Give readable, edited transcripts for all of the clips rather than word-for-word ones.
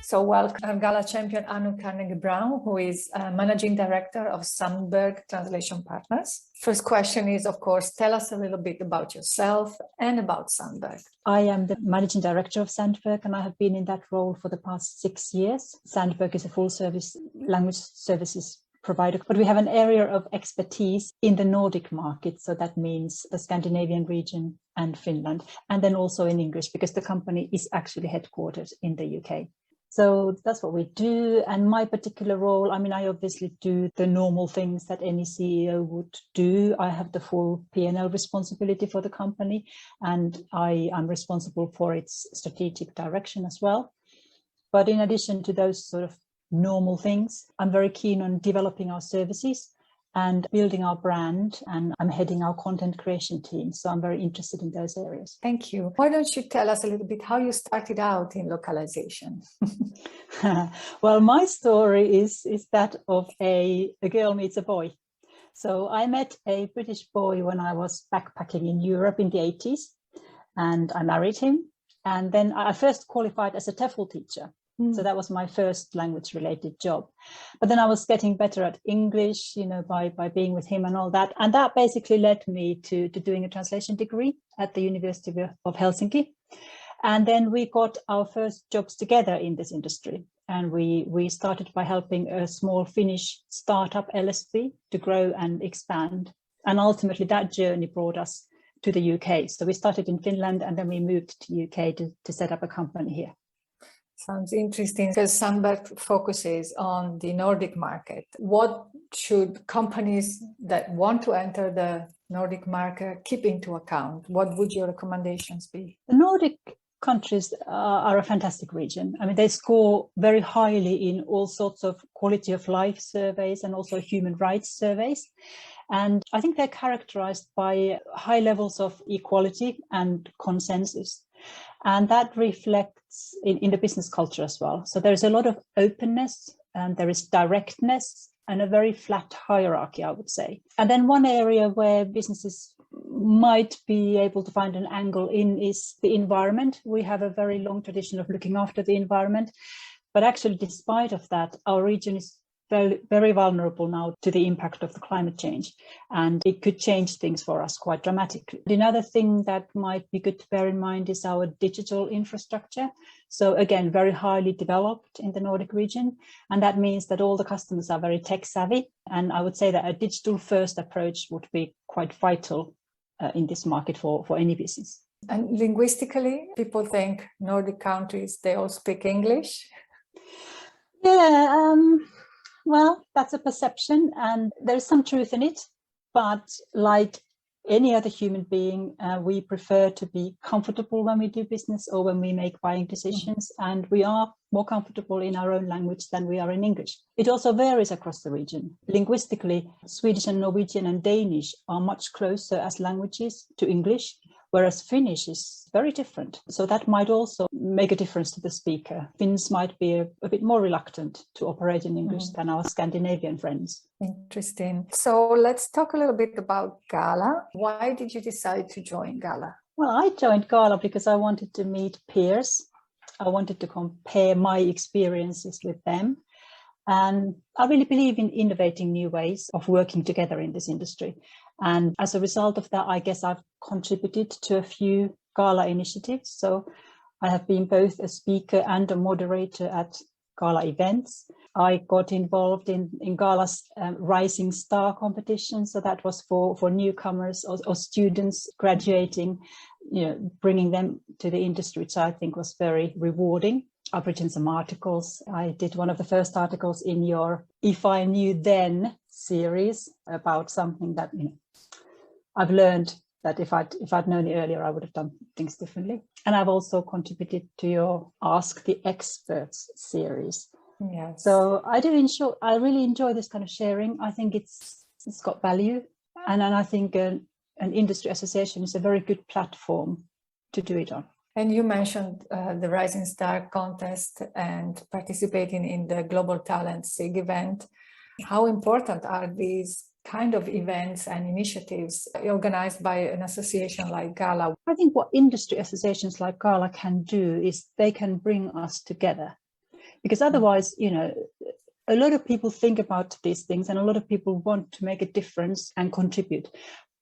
So welcome GALA champion Anu Carnegie-Brown, who is Managing Director of Sandberg Translation Partners. First question is, of course, tell us a little bit about yourself and about Sandberg. I am the Managing Director of Sandberg, and I have been in that role for the past 6 years. Sandberg is a full-service language services provider, but we have an area of expertise in the Nordic market. So that means the Scandinavian region and Finland, and then also in English, because the company is actually headquartered in the UK. So that's what we do. And my particular role, I obviously do the normal things that any CEO would do. I have the full P&L responsibility for the company, and I am responsible for its strategic direction as well. But in addition to those sort of normal things, I'm very keen on developing our services and building our brand, and I'm heading our content creation team. So I'm very interested in those areas. Thank you. Why don't you tell us a little bit how you started out in localization? Well, my story is that of a girl meets a boy. So I met a British boy when I was backpacking in Europe in the 80s, and I married him. And then I first qualified as a TEFL teacher. So that was my first language-related job. But then I was getting better at English, by being with him and all that. And that basically led me to doing a translation degree at the University of Helsinki. And then we got our first jobs together in this industry. And we started by helping a small Finnish startup LSP to grow and expand. And ultimately that journey brought us to the UK. So we started in Finland, and then we moved to UK to set up a company here. Sounds interesting, because Sandberg focuses on the Nordic market. What should companies that want to enter the Nordic market keep into account? What would your recommendations be? The Nordic countries are a fantastic region. They score very highly in all sorts of quality of life surveys and also human rights surveys. And I think they're characterized by high levels of equality and consensus. And that reflects in the business culture as well. So there's a lot of openness, and there is directness and a very flat hierarchy, I would say. And then one area where businesses might be able to find an angle in is the environment. We have a very long tradition of looking after the environment, but actually, despite of that, our region is very, very vulnerable now to the impact of the climate change, and it could change things for us quite dramatically. Another thing that might be good to bear in mind is our digital infrastructure. So again, very highly developed in the Nordic region, and that means that all the customers are very tech savvy, and I would say that a digital first approach would be quite vital in this market for any business. And linguistically, people think Nordic countries, they all speak English. Yeah, well, that's a perception, and there's some truth in it. But like any other human being, we prefer to be comfortable when we do business or when we make buying decisions, and we are more comfortable in our own language than we are in English. It also varies across the region. Linguistically, Swedish and Norwegian and Danish are much closer as languages to English, whereas Finnish is very different. So that might also make a difference to the speaker. Finns might be a bit more reluctant to operate in English than our Scandinavian friends. Interesting. So let's talk a little bit about GALA. Why did you decide to join GALA? Well, I joined GALA because I wanted to meet peers. I wanted to compare my experiences with them. And I really believe in innovating new ways of working together in this industry. And as a result of that, I guess I've contributed to a few GALA initiatives. So I have been both a speaker and a moderator at GALA events. I got involved in GALA's Rising Star competition. So that was for newcomers or students graduating, bringing them to the industry, which I think was very rewarding. I've written some articles. I did one of the first articles in your If I Knew Then series about something that I've learned that if I'd known it earlier, I would have done things differently. And I've also contributed to your Ask the Experts series. Yes. So I really enjoy this kind of sharing. I think it's got value, and I think an industry association is a very good platform to do it on. And you mentioned the Rising Star contest and participating in the Global Talent Sig event. How important are these kind of events and initiatives organized by an association like GALA? I think what industry associations like GALA can do is they can bring us together. Because otherwise, a lot of people think about these things and a lot of people want to make a difference and contribute.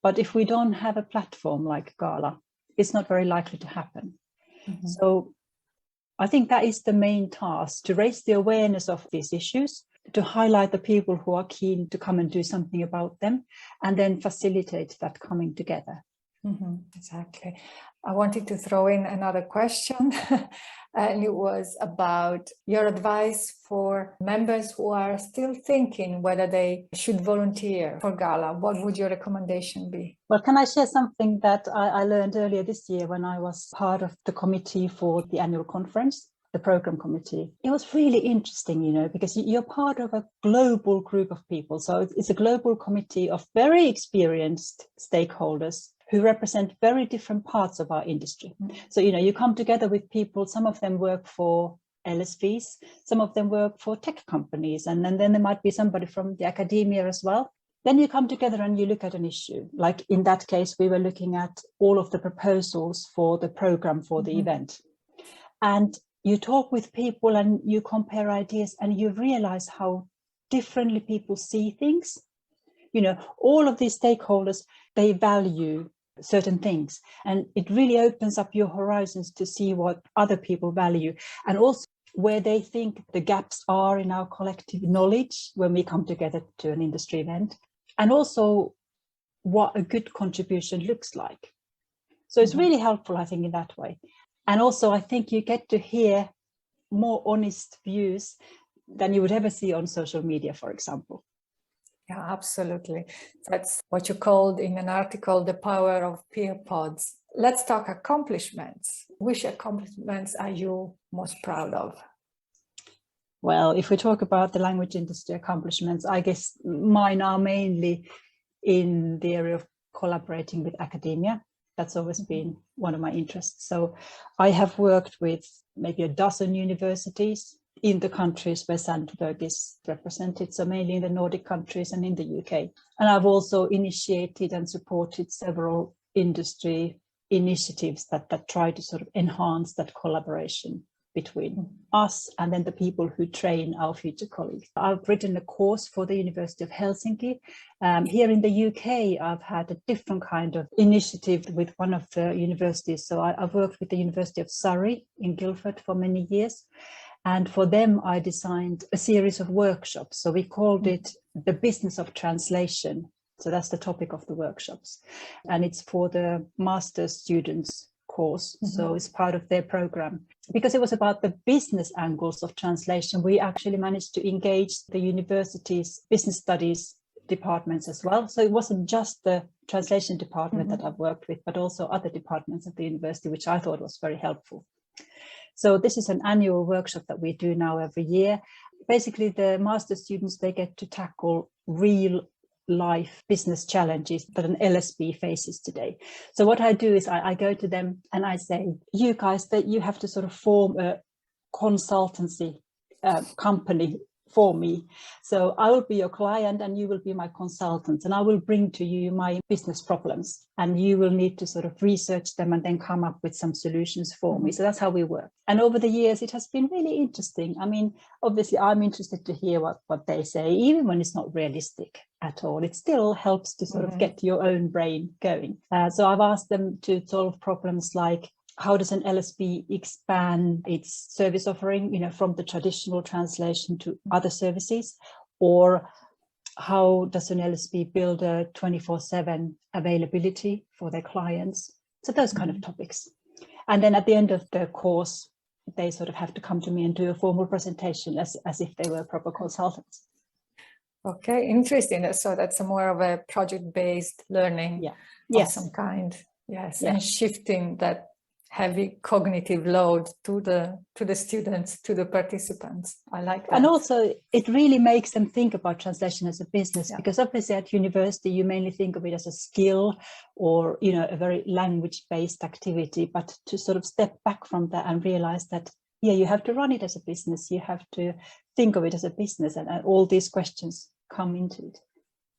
But if we don't have a platform like GALA, it's not very likely to happen. Mm-hmm. So I think that is the main task, to raise the awareness of these issues, to highlight the people who are keen to come and do something about them, and then facilitate that coming together. Mm-hmm, exactly. I wanted to throw in another question, and it was about your advice for members who are still thinking whether they should volunteer for GALA. What would your recommendation be? Well, can I share something that I learned earlier this year when I was part of the committee for the annual conference, the program committee? It was really interesting, because you're part of a global group of people. So it's a global committee of very experienced stakeholders who represent very different parts of our industry. Mm-hmm. So, you come together with people, some of them work for LSVs, some of them work for tech companies, and then there might be somebody from the academia as well. Then you come together and you look at an issue. Like in that case, we were looking at all of the proposals for the program for the event. And you talk with people and you compare ideas and you realize how differently people see things. All of these stakeholders, they value certain things, and it really opens up your horizons to see what other people value, and also where they think the gaps are in our collective knowledge when we come together to an industry event, and also what a good contribution looks like. So it's really helpful, I think, in that way. And also I think you get to hear more honest views than you would ever see on social media, for example. Yeah, absolutely. That's what you called in an article, the power of peer pods. Let's talk accomplishments. Which accomplishments are you most proud of? Well, if we talk about the language industry accomplishments, I guess mine are mainly in the area of collaborating with academia. That's always been one of my interests. So I have worked with maybe a dozen universities in the countries where Sandberg is represented, so mainly in the Nordic countries and in the UK. And I've also initiated and supported several industry initiatives that try to sort of enhance that collaboration between us and then the people who train our future colleagues. I've written a course for the University of Helsinki. Here in the UK, I've had a different kind of initiative with one of the universities. So I've worked with the University of Surrey in Guildford for many years. And for them, I designed a series of workshops. So we called it the business of translation. So that's the topic of the workshops. And it's for the master's students course. So it's part of their program. Because it was about the business angles of translation, we actually managed to engage the university's business studies departments as well. So it wasn't just the translation department that I've worked with, but also other departments of the university, which I thought was very helpful. So this is an annual workshop that we do now every year. Basically, the master students, they get to tackle real life business challenges that an LSB faces today. So what I do is I go to them and I say, you guys, that you have to sort of form a consultancy company for me. So I will be your client and you will be my consultant, and I will bring to you my business problems and you will need to sort of research them and then come up with some solutions for me. So that's how we work. And over the years, it has been really interesting. I mean, obviously, I'm interested to hear what they say, even when it's not realistic at all. It still helps to sort of get your own brain going. So I've asked them to solve problems like, how does an LSB expand its service offering, from the traditional translation to other services? Or how does an LSB build a 24/7 availability for their clients? So those kind of topics. And then at the end of the course, they sort of have to come to me and do a formal presentation as if they were proper consultants. Okay, interesting. So that's more of a project-based learning of some kind. Yes, and shifting that heavy cognitive load to the students, to the participants. I like that. And also it really makes them think about translation as a business, because obviously at university you mainly think of it as a skill or a very language-based activity, but to sort of step back from that and realize that you have to run it as a business, you have to think of it as a business, and all these questions come into it.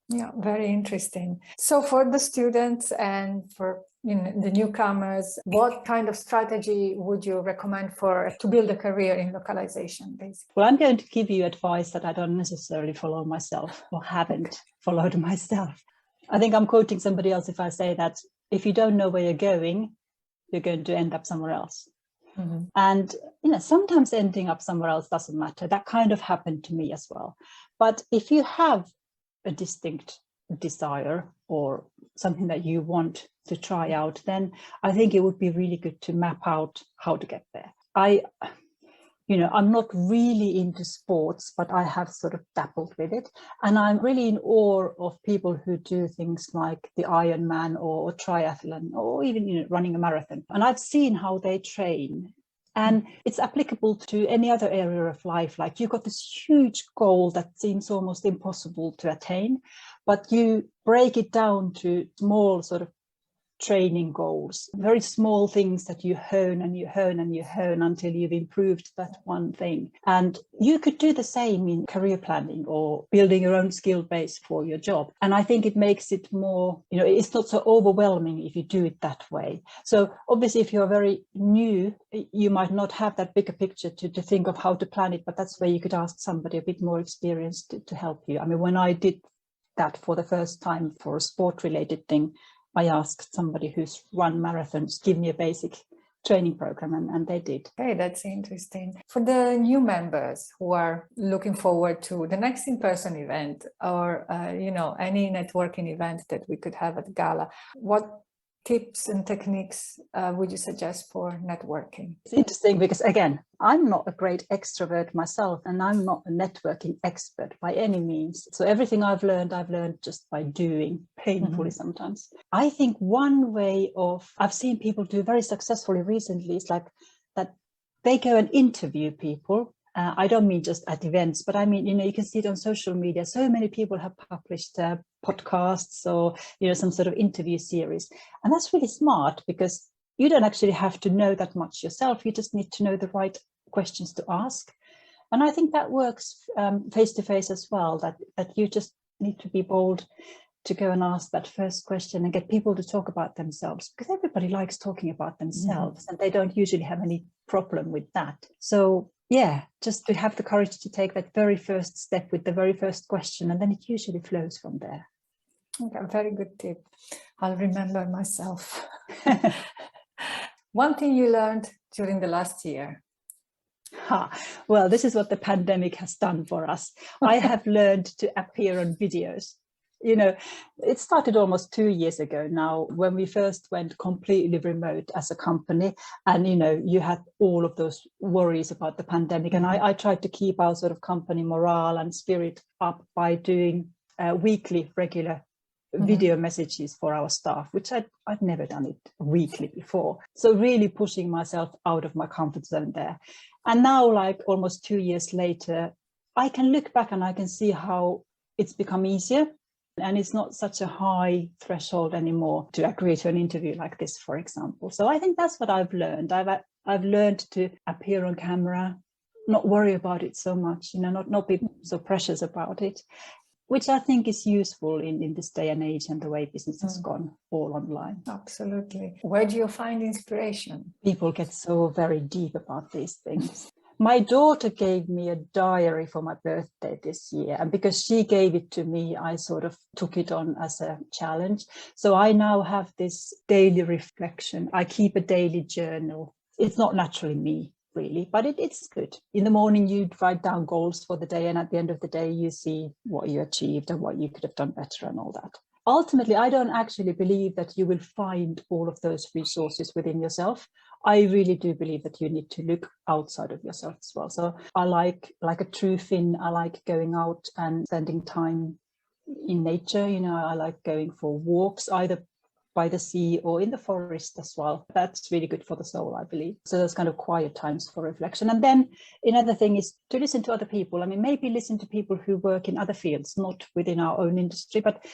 Yeah, very interesting. So for the students and for in the newcomers, what kind of strategy would you recommend to build a career in localization, basically? Well, I'm going to give you advice that I don't necessarily follow myself or haven't followed myself. I think I'm quoting somebody else if I say that if you don't know where you're going to end up somewhere else. Mm-hmm. And sometimes ending up somewhere else doesn't matter. That kind of happened to me as well. But if you have a distinct desire or something that you want to try out, then I think it would be really good to map out how to get there. I'm not really into sports, but I have sort of dabbled with it. And I'm really in awe of people who do things like the Ironman or triathlon or even running a marathon. And I've seen how they train. And it's applicable to any other area of life. Like you've got this huge goal that seems almost impossible to attain, but you break it down to small sort of training goals, very small things that you hone and you hone and you hone until you've improved that one thing. And you could do the same in career planning or building your own skill base for your job. And I think it makes it more, it's not so overwhelming if you do it that way. So obviously, if you're very new, you might not have that bigger picture to think of how to plan it, but that's where you could ask somebody a bit more experienced to help you. I mean, when I did that for the first time for a sport-related thing, I asked somebody who's run marathons, give me a basic training program, and they did. Okay, that's interesting. For the new members who are looking forward to the next in-person event or, any networking event that we could have at GALA, what tips and techniques would you suggest for networking? It's interesting because, again, I'm not a great extrovert myself, and I'm not a networking expert by any means. So everything I've learned just by doing, painfully sometimes. I think one way I've seen people do very successfully recently is like that they go and interview people. I don't mean just at events, but I mean, you can see it on social media. So many people have published podcasts or, some sort of interview series. And that's really smart because you don't actually have to know that much yourself. You just need to know the right questions to ask. And I think that works face-to-face as well, that you just need to be bold to go and ask that first question and get people to talk about themselves, because everybody likes talking about themselves and they don't usually have any problem with that. So yeah, just to have the courage to take that very first step with the very first question, and then it usually flows from there. Okay, very good tip. I'll remember myself. One thing you learned during the last year? Well, this is what the pandemic has done for us. I have learned to appear on videos. It started almost 2 years ago now when we first went completely remote as a company. And, you had all of those worries about the pandemic. And I tried to keep our sort of company morale and spirit up by doing weekly regular video messages for our staff, which I'd never done it weekly before. So really pushing myself out of my comfort zone there. And now, like almost 2 years later, I can look back and I can see how it's become easier. And it's not such a high threshold anymore to agree to an interview like this, for example. So I think that's what I've learned. I've learned to appear on camera, not worry about it so much, not be so precious about it, which I think is useful in this day and age and the way business has gone all online. Absolutely. Where do you find inspiration? People get so very deep about these things. My daughter gave me a diary for my birthday this year, and because she gave it to me, I sort of took it on as a challenge. So I now have this daily reflection. I keep a daily journal. It's not naturally me, really, but it's good. In the morning, you write down goals for the day, and at the end of the day, you see what you achieved and what you could have done better and all that. Ultimately, I don't actually believe that you will find all of those resources within yourself. I really do believe that you need to look outside of yourself as well. So I like a true Finn, I like going out and spending time in nature. I like going for walks, either by the sea or in the forest as well. That's really good for the soul, I believe. So there's kind of quiet times for reflection. And then another thing is to listen to other people. I mean, maybe listen to people who work in other fields, not within our own industry, but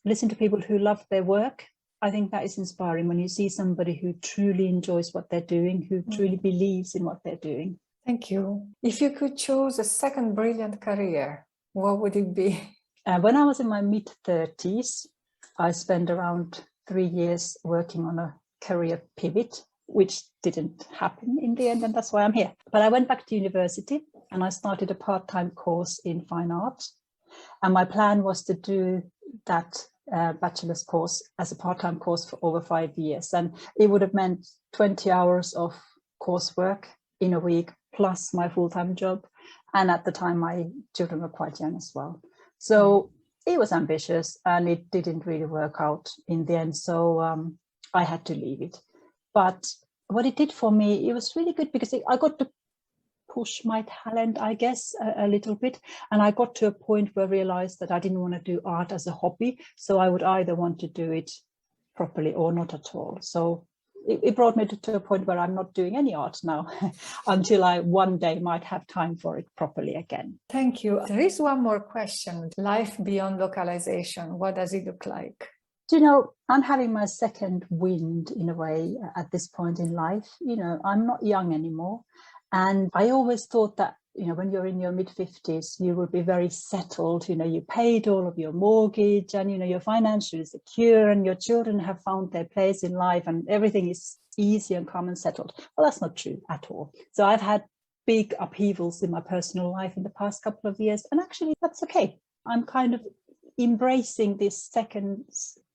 listen to people who love their work. I think that is inspiring when you see somebody who truly enjoys what they're doing, who truly believes in what they're doing. Thank you. If you could choose a second brilliant career, what would it be? When I was in my mid-30s, I spent around 3 years working on a career pivot, which didn't happen in the end, and that's why I'm here. But I went back to university and I started a part-time course in fine art. And my plan was to do that bachelor's course as a part-time course for over 5 years. And it would have meant 20 hours of coursework in a week, plus my full-time job. And at the time, my children were quite young as well. So it was ambitious and it didn't really work out in the end. So I had to leave it. But what it did for me, it was really good because I got to push my talent, I guess, a little bit. And I got to a point where I realized that I didn't want to do art as a hobby. So I would either want to do it properly or not at all. So it brought me to a point where I'm not doing any art now until I one day might have time for it properly again. Thank you. There is one more question. Life beyond localization, what does it look like? Do you know, I'm having my second wind in a way at this point in life. You know, I'm not young anymore. And I always thought that, you know, when you're in your mid-50s, you will be very settled. You know, you paid all of your mortgage and, you know, you're financially secure and your children have found their place in life and everything is easy and calm and settled. Well, that's not true at all. So I've had big upheavals in my personal life in the past couple of years. And actually, that's okay. I'm kind of embracing this second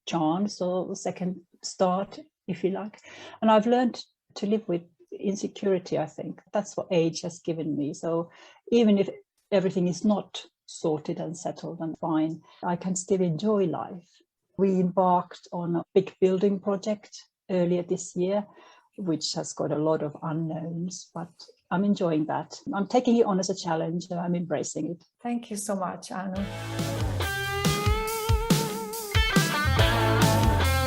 chance or second start, if you like. And I've learned to live with insecurity. I think that's what age has given me. So even if everything is not sorted and settled and fine, I can still enjoy life. We embarked on a big building project earlier this year, which has got a lot of unknowns, but I'm enjoying that. I'm taking it on as a challenge and I'm embracing it. Thank you so much, Anu.